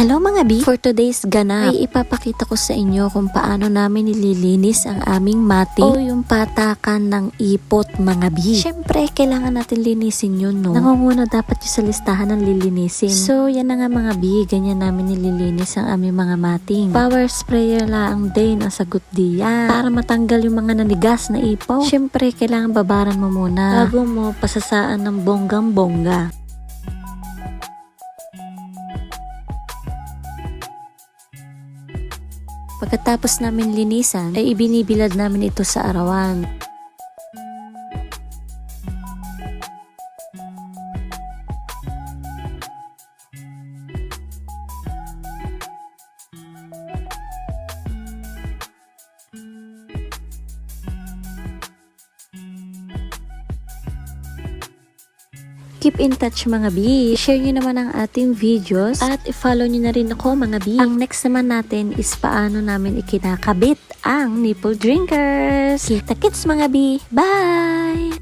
Hello mga B! For today's ganap ay ipapakita ko sa inyo kung paano namin nililinis ang aming mating o yung patakan ng ipot mga B. Syempre, kailangan natin linisin yun, no? Nangunguna dapat yung sa listahan ng lilinisin. So, yan na nga mga B, ganyan namin nililinis ang aming mga mating. Power sprayer lang din ang sagot diyan para matanggal yung mga nanigas na ipaw. Syempre, kailangan babaran mo muna bago mo pasasaan ng bonggang-bongga. Pagkatapos namin linisan, ay ibinibilad namin ito sa arawan. Keep in touch mga B. Share nyo naman ang ating videos at i-follow nyo na rin ako mga B. Ang next naman natin is paano namin ikinakabit ang nipple drinkers. Kita kits mga B. Bye!